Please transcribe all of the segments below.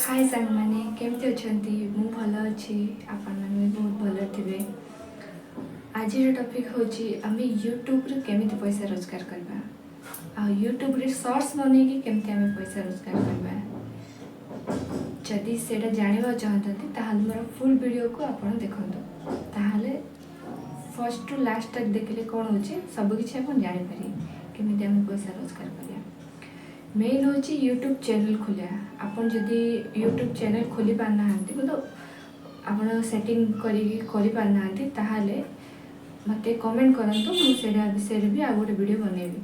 हाय सांग मैंने केमती अच्छी मु भल अच्छी आपण मैंने बहुत भल थे। आज टॉपिक होची आम यूट्यूब रे केमिति पैसा रोजगार करबा आ यूट्यूब रे शॉर्ट्स बने कि केमिति आम पैसा रोजगार करबा। जदि सेटा जानिबा चाहतंती ताहाले मोर फुल वीडियो को आपण देखंतु ताहाले फर्स्ट टू लास्ट तक देखले कोन होची सब किछि आपण जानि पारि केमिति आम पैसा रोजगार करिया। मेन होची यूट्यूब चैनल खोलिया। आपण जदि यूट्यूब चैनल खोली पाना मतलब आपण सेटिंग करी पाना ताहाले मते कमेंट करंतु मु सेरा विषय भी आ गोटे वीडियो बनेबी।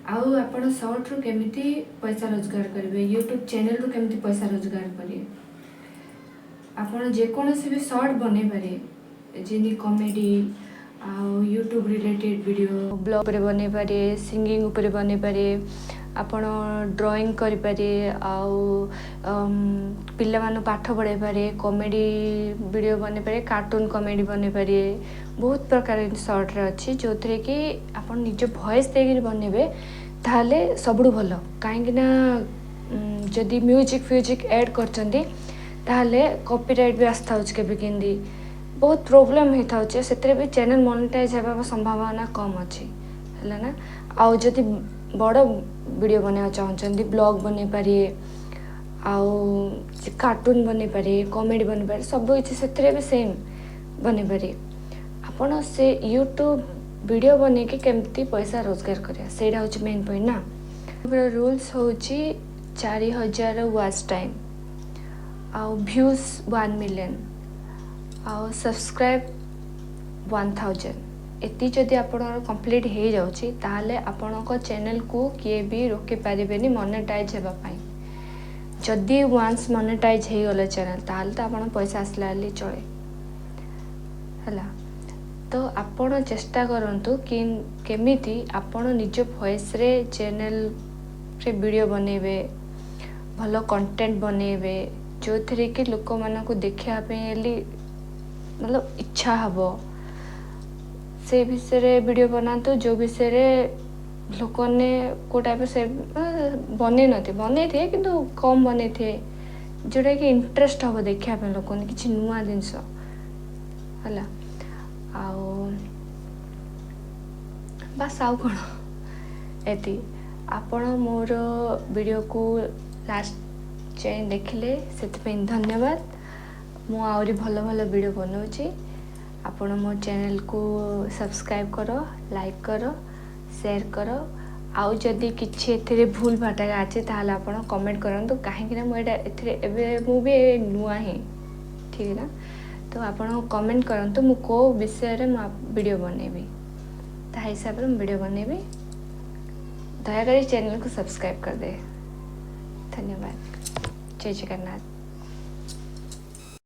आउ आपण शॉर्ट रु केमिति पैसा रोजगार करिवे यूट्यूब चैनल रु केमिति पैसा रोजगार करिवे। आपण जे कोनोसी भी शॉर्ट बने पारे जेनी कॉमेडी आउ यूट्यूब रिलेटेड वीडियो ब्लॉग रे बने पारे सिंगिंग ऊपर बने पारे आपण ड्राइंग करि पारे आउ पिल्ला मान पाठ पढ़ाई पारे कॉमेडी वीडियो बने पारे कार्टून कॉमेडी बने पारे बहुत प्रकार शॉर्ट रे अच्छी जो थे कि आपण निज वॉइस देके बनेबे ताले सबडु भलो काहेकि ना जदि म्यूजिक फ्यूजिक ऐड करचंदी ताले कॉपीराइट भी आस्था होच के बिकिंदी बहुत प्रॉब्लम हेता होचे सेतरे भी चैनल मोनेटाइज हेबा संभावना कम अछि हला ना। आउ जदि बड़ वीडियो बना चाहते ब्लॉग बने पारे आउ कार्टून बने पारे कॉमेडी बने पारे सब किसी से भी सेम बने पारे। आपण से यूट्यूब वीडियो बने के केमती पैसा रोजगार करिया सेटा होची मेन पॉइंट ना। रूल्स होची 4000 वॉच टाइम आउ व्यूज 1 मिलियन आउ सब्सक्राइब 1000 एति जदि आपण कंप्लीट हो जाउची ताले आपण चैनल को किए भी रोके पारिबेनी मोनेटाइज हेबा पाई। जदि वंस मोनेटाइज हो गले चैनल ताले तो आपण पैसा आसला वाली चले हला। तो आपण चेष्टा करंतु कि केमिति आपण निज वॉइस रे चैनल रे वीडियो बनेबे भलो कंटेंट बनेबे जो थरे कि लोक मानन को देखिया पे मतलब इच्छा हबो से विषय वीडियो बनातु जो विषय लोक ने को टाइप से बने नथे बने थे किंतु कम बने थे जोटा कि इंटरेस्ट हम देखा लोक ने किसी नुआ जिनस हला। आउ बस आउ कौन एति आपण मोर वीडियो को लास्ट चैन देखिले से धन्यवाद। मु आउरी भल भल वीडियो बनाऊँगी आपण मो चैनल को सब्सक्राइब करो लाइक करो शेयर करो आउ जदि किछि एथिरे भूल भाटा अछि ताहले आपण कमेंट करंतु काहेकि ना मोटा एथिरे एबे मु भी नुआ ही ठीक है ना। तो आपण कमेंट करंतु मु को विषय रे वीडियो बनेबी ता हिसाब रे वीडियो बनेबी। दया करी चैनल को सब्सक्राइब कर दे। धन्यवाद। जय जगन्नाथ।